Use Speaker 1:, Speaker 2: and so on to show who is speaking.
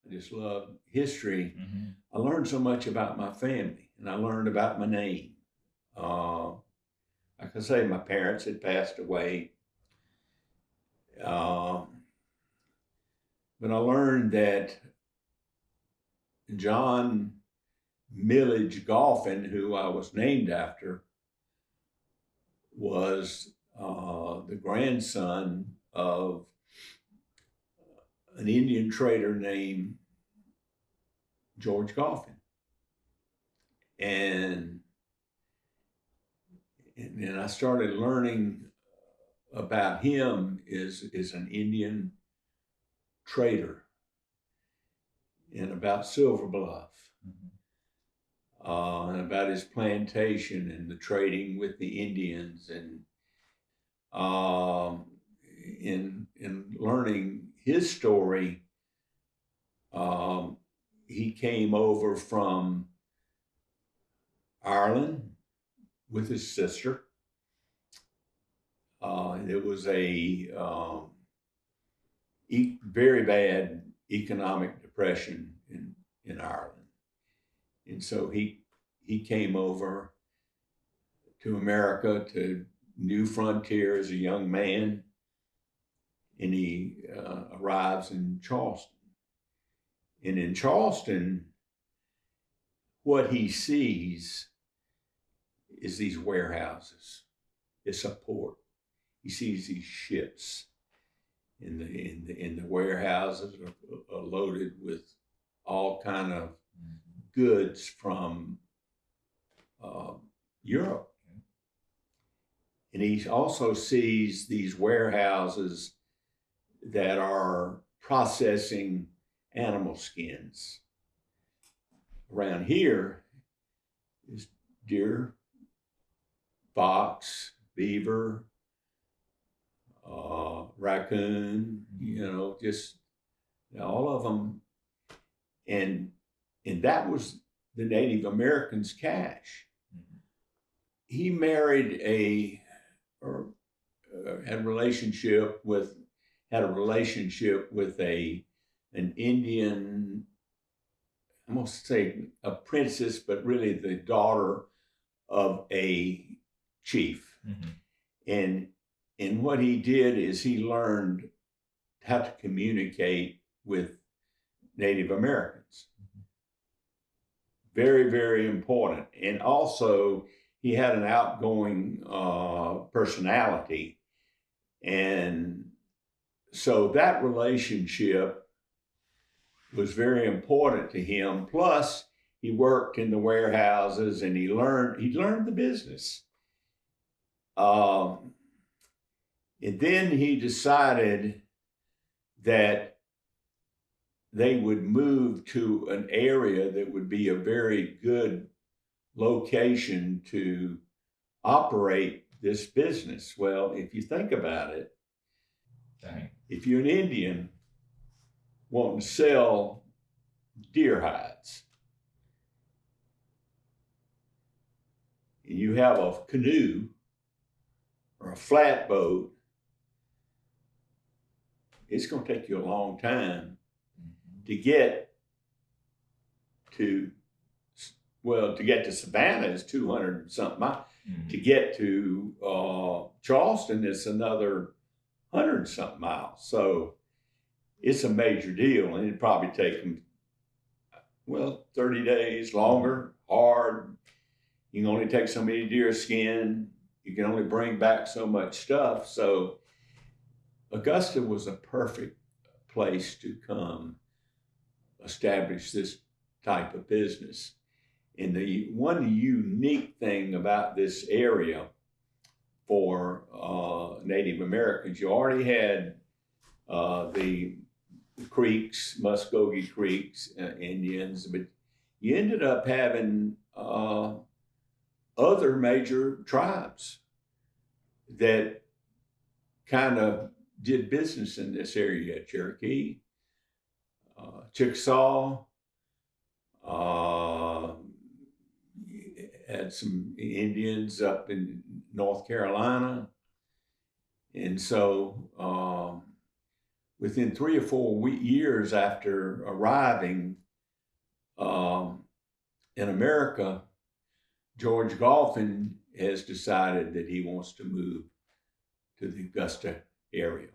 Speaker 1: I just love history.
Speaker 2: Mm-hmm.
Speaker 1: I learned so much about my family, and I learned about my name. Uh, like I say, my parents had passed away, uh, but I learned that John Milledge Galphin, who I was named after, was the grandson of an Indian trader named George Galphin. And, and then I started learning about him is an Indian trader and about Silver Bluff and about his plantation and the trading with the Indians and um, in learning his story, um, he came over from Ireland with his sister. It was a very bad economic depression in Ireland, and so he came over to America to New Frontier as a young man, and he arrives in Charleston. And in Charleston, what he sees is these warehouses. It's a port. He sees these ships in the warehouses are loaded with all kind of goods from uh, Europe. And he also sees these warehouses that are processing animal skins. Around here is deer, fox, beaver, raccoon, just all of them. And that was the Native Americans' cash. He married or had a relationship with an Indian, I must say a princess, but really the daughter of a chief.
Speaker 2: Mm-hmm.
Speaker 1: And what he did is he learned how to communicate with Native Americans. Very, very important. And also, he had an outgoing personality. And so that relationship was very important to him. Plus, he worked in the warehouses and he learned the business. And then he decided that they would move to an area that would be a very good location to operate this business. Well, if you think about it,
Speaker 2: Dang.
Speaker 1: if you're an Indian wanting to sell deer hides, and you have a canoe or a flatboat, it's going to take you a long time to get to Savannah is 200 and something miles.
Speaker 2: Mm-hmm.
Speaker 1: To get to Charleston, it's another 100 and something miles. So it's a major deal, and it'd probably take them 30 days longer, hard. You can only take so many deer skin. You can only bring back so much stuff. So Augusta was a perfect place to come establish this type of business. And the one unique thing about this area for Native Americans, you already had the creeks, Muskogee Creeks, Indians, but you ended up having other major tribes that kind of did business in this area. Cherokee, Chickasaw, had some Indians up in North Carolina. And so within 3 or 4 years after arriving in America, George Galphin has decided that he wants to move to the Augusta area.